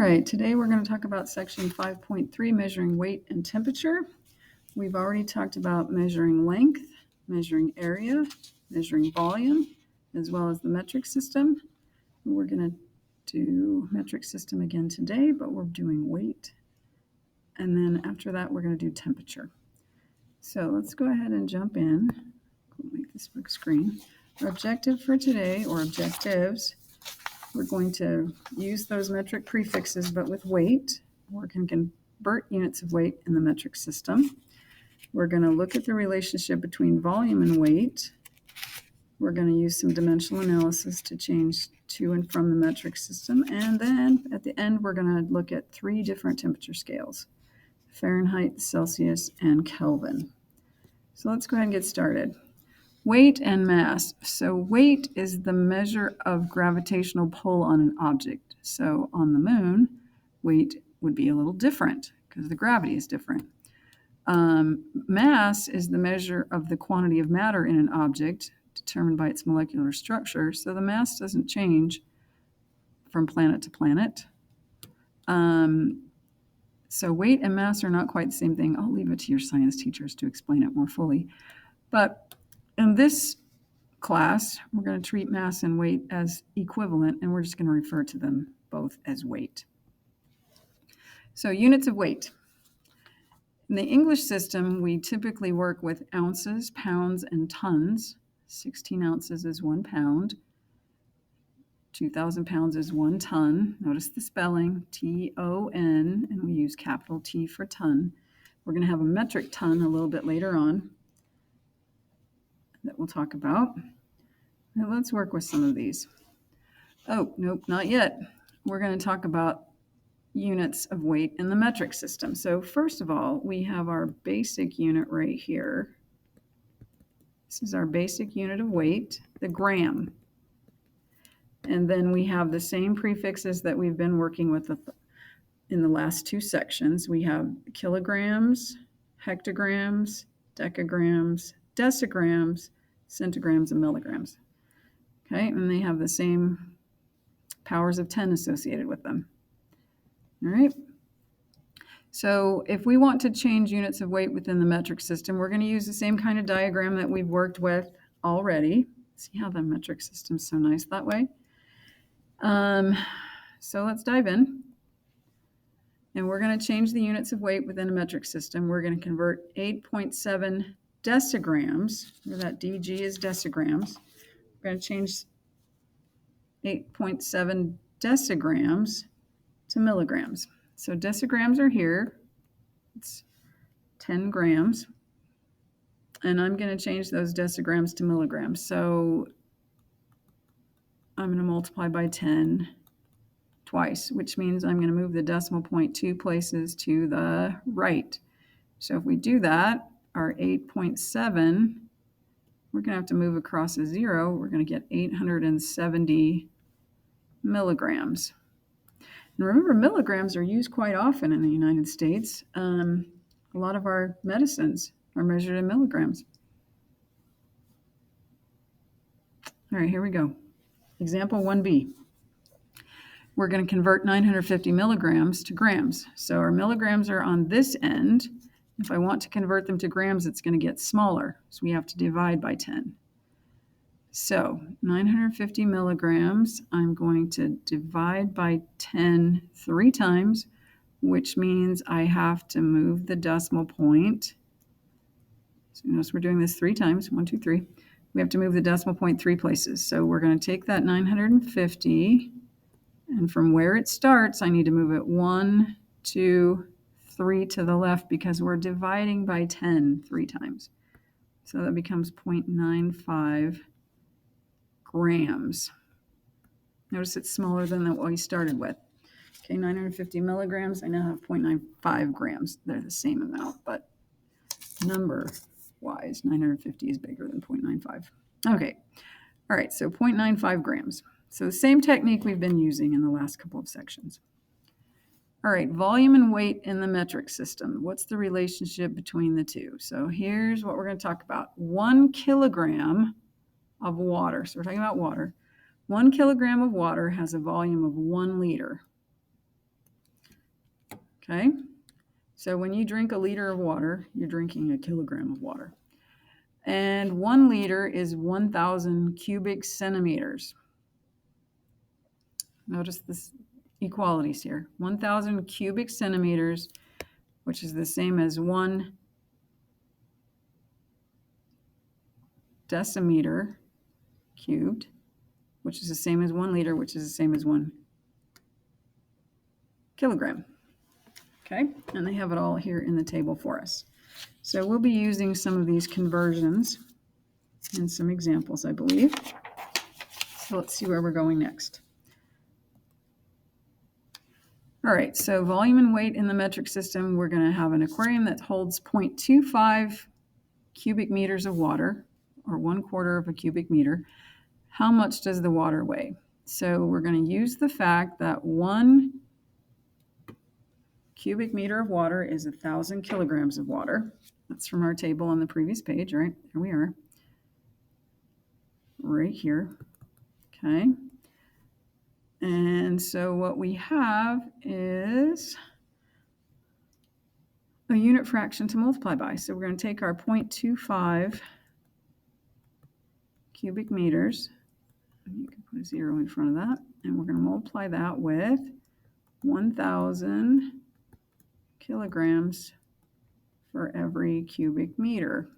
All right, today we're going to talk about section 5.3, measuring weight and temperature. We've already talked about measuring length, measuring area, measuring volume, as well as the metric system. We're going to do metric system again today, but we're doing weight. And then after that, we're going to do temperature. So let's go ahead and jump in. We'll make this big screen. Our objective for today, or objectives, we're going to use those metric prefixes, but with weight. We can convert units of weight in the metric system. We're going to look at the relationship between volume and weight. We're going to use some dimensional analysis to change to and from the metric system. And then at the end, we're going to look at 3 different temperature scales: Fahrenheit, Celsius, and Kelvin. So let's go ahead and get started. Weight and mass. So weight is the measure of gravitational pull on an object. So on the moon, weight would be a little different because the gravity is different. Mass is the measure of the quantity of matter in an object determined by its molecular structure. So the mass doesn't change from planet to planet. So weight and mass are not quite the same thing. I'll leave it to your science teachers to explain it more fully. But in this class, we're going to treat mass and weight as equivalent, and we're just going to refer to them both as weight. So units of weight. In the English system, we typically work with ounces, pounds, and tons. 16 ounces is 1 pound. 2,000 pounds is 1 ton. Notice the spelling, T-O-N, and we use capital T for ton. We're going to have a metric ton a little bit later on that we'll talk about. Now let's work with some of these. Oh, nope, not yet. We're going to talk about units of weight in the metric system. So first of all, we have our basic unit right here. This is our basic unit of weight, the gram. And then we have the same prefixes that we've been working with in the last 2 sections. We have kilograms, hectograms, decagrams, decigrams, centigrams, and milligrams. Okay, and they have the same powers of 10 associated with them. All right. So if we want to change units of weight within the metric system, we're going to use the same kind of diagram that we've worked with already. See how the metric system's so nice that way? So let's dive in. And we're going to change the units of weight within a metric system. We're going to convert 8.7 decigrams, where that DG is decigrams. We're going to change 8.7 decigrams to milligrams. So decigrams are here. It's 10 grams. And I'm going to change those decigrams to milligrams. So I'm going to multiply by 10 twice, which means I'm going to move the decimal point 2 places to the right. So if we do that, our 8.7, we're going to have to move across a 0. We're going to get 870 milligrams. And remember, milligrams are used quite often in the United States. A lot of our medicines are measured in milligrams. All right, here we go. Example 1b. We're going to convert 950 milligrams to grams. So our milligrams are on this end. If I want to convert them to grams, it's going to get smaller. So we have to divide by 10. So 950 milligrams, I'm going to divide by 10 3 times, which means I have to move the decimal point. So notice we're doing this 3 times, 1, 2, 3. We have to move the decimal point 3 places. So we're going to take that 950, and from where it starts, I need to move it 1, 2, 3 to the left because we're dividing by 10 3 times. So that becomes 0.95 grams. Notice it's smaller than what we started with. Okay, 950 milligrams, I now have 0.95 grams. They're the same amount, but number-wise, 950 is bigger than 0.95. Okay, all right, so 0.95 grams. So the same technique we've been using in the last couple of sections. All right, volume and weight in the metric system. What's the relationship between the two? So here's what we're going to talk about. 1 kilogram of water. So we're talking about water. 1 kilogram of water has a volume of 1 liter. Okay? So when you drink a liter of water, you're drinking a kilogram of water. And 1 liter is 1,000 cubic centimeters. Notice this equalities here. 1,000 cubic centimeters, which is the same as 1 decimeter cubed, which is the same as 1 liter, which is the same as 1 kilogram. Okay, and they have it all here in the table for us. So we'll be using some of these conversions and some examples, I believe. So let's see where we're going next. All right, so volume and weight in the metric system, we're going to have an aquarium that holds 0.25 cubic meters of water, or 1/4 of a cubic meter. How much does the water weigh? So we're going to use the fact that 1 cubic meter of water is 1,000 kilograms of water. That's from our table on the previous page, right? Here we are. Right here. Okay. And so what we have is a unit fraction to multiply by. So we're going to take our 0.25 cubic meters. You can put a 0 in front of that. And we're going to multiply that with 1,000 kilograms for every cubic meter.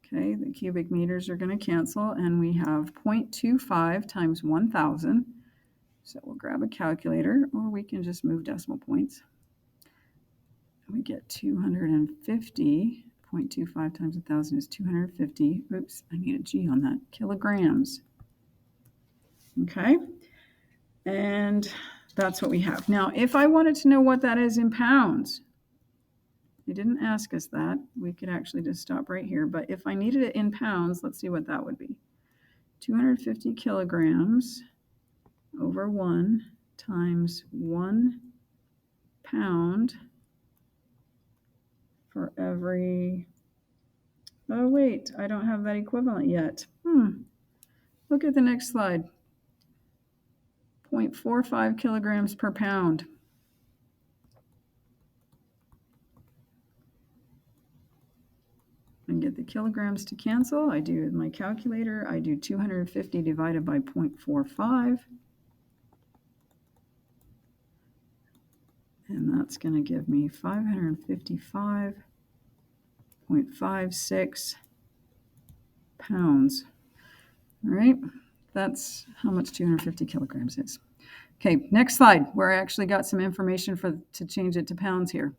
Okay, the cubic meters are going to cancel, and we have 0.25 times 1,000. So we'll grab a calculator, or we can just move decimal points. We get 250. 0.25 times 1,000 is 250. Oops, I need a G on that. Kilograms. Okay, and that's what we have. Now, if I wanted to know what that is in pounds, they didn't ask us that. We could actually just stop right here. But if I needed it in pounds, let's see what that would be. 250 kilograms over 1 times 1 pound for every, oh wait, I don't have that equivalent yet. Look at the next slide. 0.45 kilograms per pound. And get the kilograms to cancel. I do with my calculator. I do 250 divided by 0.45. And that's going to give me 555.56 pounds. All right, that's how much 250 kilograms is. Okay, next slide, where I actually got some information to change it to pounds here,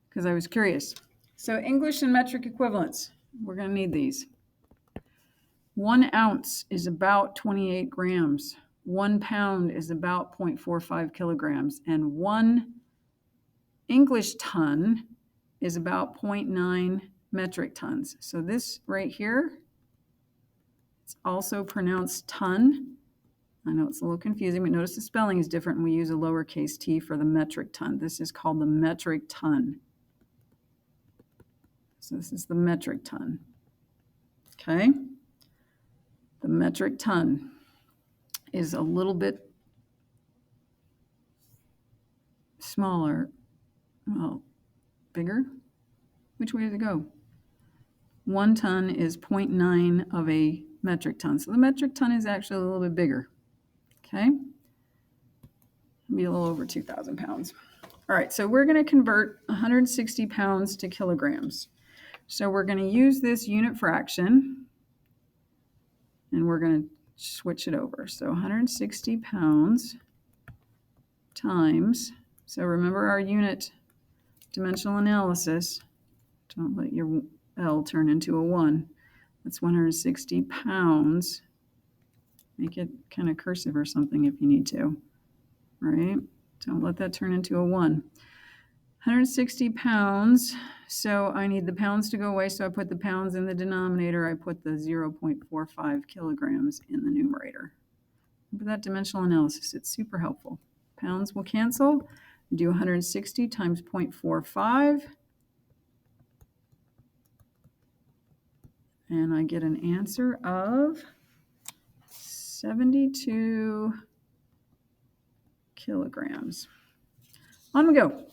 because I was curious. So English and metric equivalents, we're going to need these. 1 ounce is about 28 grams. 1 pound is about 0.45 kilograms. And 1 English ton is about 0.9 metric tons. So this right here, it's also pronounced ton. I know it's a little confusing, but notice the spelling is different, and we use a lowercase t for the metric ton. This is called the metric ton. So this is the metric ton. Okay? The metric ton is a little bit smaller. Well, bigger? Which way does it go? 1 ton is 0.9 of a metric ton. So the metric ton is actually a little bit bigger. Okay? Be a little over 2,000 pounds. All right, so we're going to convert 160 pounds to kilograms. So we're going to use this unit fraction, and we're going to switch it over. So 160 pounds times, so remember our unit dimensional analysis, don't let your L turn into a 1. That's 160 pounds. Make it kind of cursive or something if you need to, right? Don't let that turn into a 1. 160 pounds, so I need the pounds to go away, so I put the pounds in the denominator. I put the 0.45 kilograms in the numerator. Remember that dimensional analysis, it's super helpful. Pounds will cancel. Do 160 times 0.45. And I get an answer of 72 kilograms. On we go.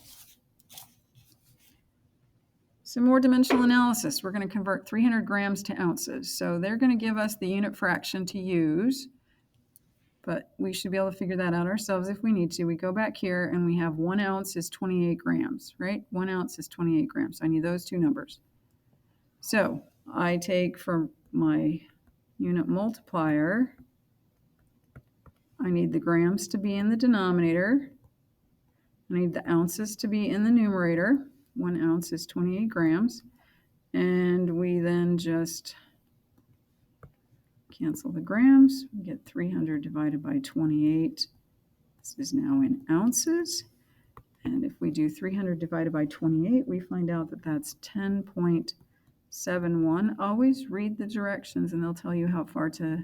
Some more dimensional analysis. We're going to convert 300 grams to ounces. So they're going to give us the unit fraction to use, but we should be able to figure that out ourselves if we need to. We go back here and we have 1 ounce is 28 grams, right? 1 ounce is 28 grams. I need those two numbers. So I take for my unit multiplier, I need the grams to be in the denominator. I need the ounces to be in the numerator. 1 ounce is 28 grams. And we then just cancel the grams. We get 300 divided by 28. This is now in ounces. And if we do 300 divided by 28, we find out that that's 10.71. Always read the directions and they'll tell you how far to,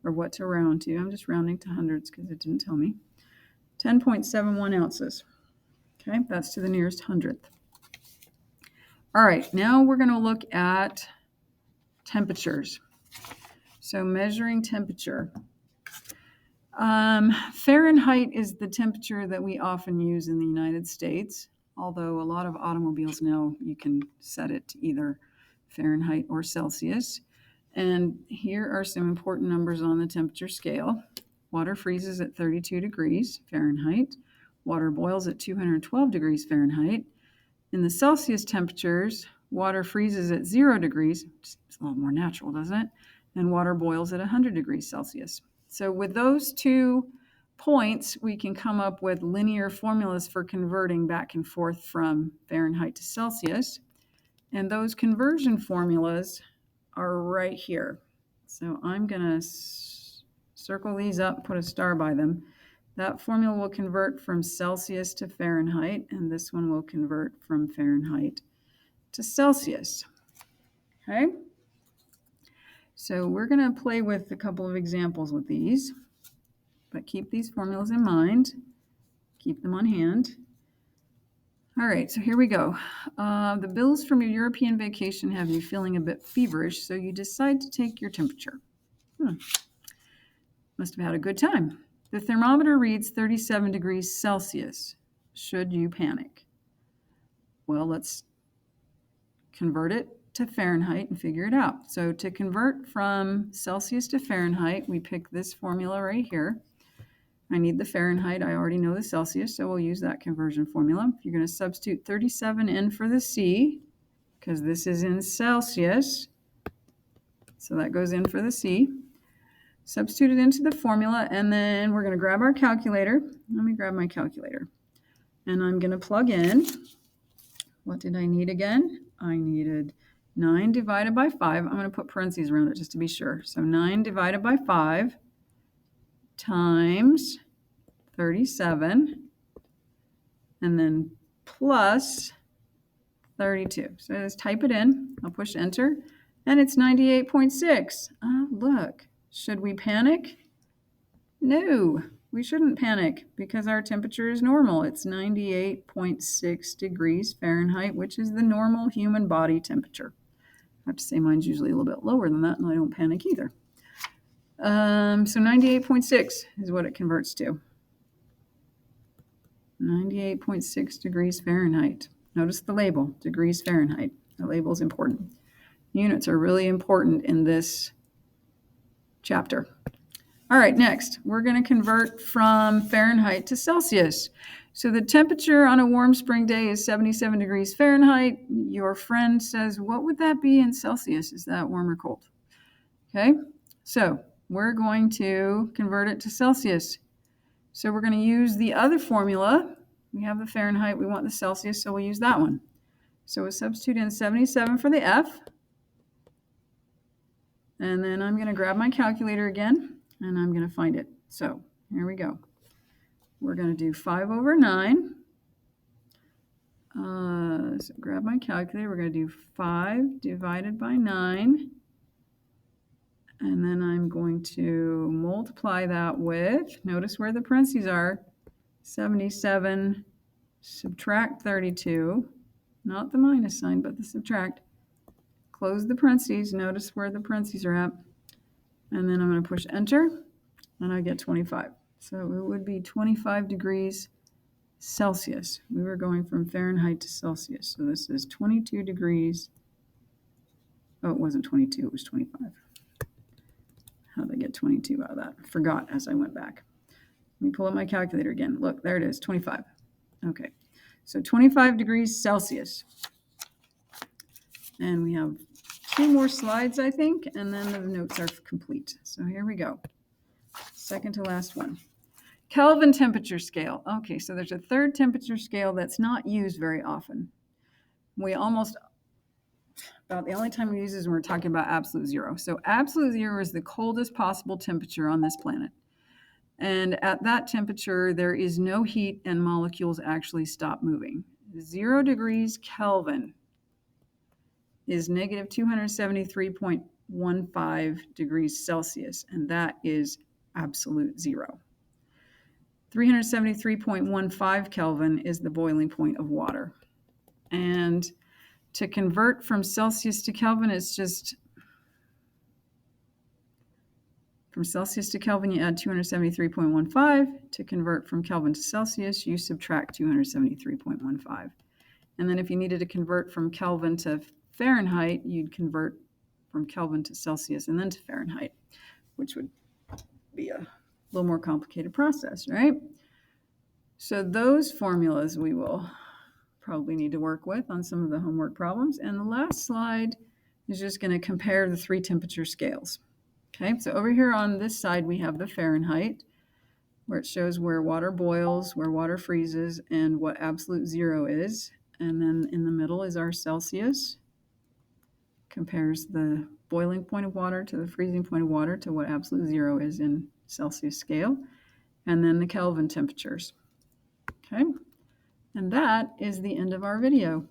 or what to round to. I'm just rounding to hundreds because it didn't tell me. 10.71 ounces. Okay, that's to the nearest hundredth. All right, now we're going to look at temperatures. So measuring temperature. Fahrenheit is the temperature that we often use in the United States, although a lot of automobiles now you can set it to either Fahrenheit or Celsius. And here are some important numbers on the temperature scale. Water freezes at 32 degrees Fahrenheit. Water boils at 212 degrees Fahrenheit. In the Celsius temperatures, water freezes at 0 degrees. It's a little more natural, doesn't it? And water boils at 100 degrees Celsius. So with those 2 points, we can come up with linear formulas for converting back and forth from Fahrenheit to Celsius. And those conversion formulas are right here. So I'm going to circle these up, put a star by them. That formula will convert from Celsius to Fahrenheit, and this one will convert from Fahrenheit to Celsius. Okay? So we're going to play with a couple of examples with these, but keep these formulas in mind. Keep them on hand. All right, so here we go. The bills from your European vacation have you feeling a bit feverish, so you decide to take your temperature. Must have had a good time. The thermometer reads 37 degrees Celsius. Should you panic? Well, let's convert it to Fahrenheit and figure it out. So to convert from Celsius to Fahrenheit, we pick this formula right here. I need the Fahrenheit. I already know the Celsius, so we'll use that conversion formula. You're going to substitute 37 in for the C, because this is in Celsius. So that goes in for the C. Substitute it into the formula, and then we're going to grab our calculator. Let me grab my calculator. And I'm going to plug in. What did I need again? I needed 9 divided by 5. I'm going to put parentheses around it just to be sure. So 9 divided by 5 times 37, and then plus 32. So let's type it in. I'll push enter, and it's 98.6. Oh, look. Should we panic? No, we shouldn't panic because our temperature is normal. It's 98.6 degrees Fahrenheit, which is the normal human body temperature. I have to say mine's usually a little bit lower than that, and I don't panic either. So 98.6 is what it converts to. 98.6 degrees Fahrenheit. Notice the label, degrees Fahrenheit. The label is important. Units are really important in this chapter. All right, next, we're going to convert from Fahrenheit to Celsius. So the temperature on a warm spring day is 77 degrees Fahrenheit. Your friend says, what would that be in Celsius? Is that warm or cold? Okay, so we're going to convert it to Celsius. So we're going to use the other formula. We have the Fahrenheit, we want the Celsius, so we'll use that one. So we'll substitute in 77 for the F. And then I'm going to grab my calculator again, and I'm going to find it. So here we go. We're going to do 5 over 9. So grab my calculator. We're going to do 5 divided by 9. And then I'm going to multiply that with, notice where the parentheses are, 77, subtract 32, not the minus sign, but the subtract. Close the parentheses, notice where the parentheses are at, and then I'm going to push enter, and I get 25. So it would be 25 degrees Celsius. We were going from Fahrenheit to Celsius. So this is 22 degrees. Oh, it wasn't 22, it was 25. How did I get 22 out of that? Forgot as I went back. Let me pull up my calculator again. Look, there it is, 25. Okay, so 25 degrees Celsius. And we have 2 more slides, I think, and then the notes are complete. So here we go. Second to last one. Kelvin temperature scale. Okay, so there's a third temperature scale that's not used very often. About the only time we use it is when we're talking about absolute zero. So absolute zero is the coldest possible temperature on this planet. And at that temperature, there is no heat and molecules actually stop moving. 0 degrees Kelvin is negative 273.15 degrees Celsius, and that is absolute zero. 373.15 Kelvin is the boiling point of water. And to convert from Celsius to Kelvin, it's just, from Celsius to Kelvin, you add 273.15. To convert from Kelvin to Celsius, you subtract 273.15. And then if you needed to convert from Kelvin to Fahrenheit, you'd convert from Kelvin to Celsius and then to Fahrenheit, which would be a little more complicated process, right? So those formulas we will probably need to work with on some of the homework problems. And the last slide is just going to compare the 3 temperature scales. Okay, so over here on this side, we have the Fahrenheit, where it shows where water boils, where water freezes, and what absolute zero is. And then in the middle is our Celsius. Compares the boiling point of water to the freezing point of water to what absolute zero is in Celsius scale. And then the Kelvin temperatures. Okay, and that is the end of our video.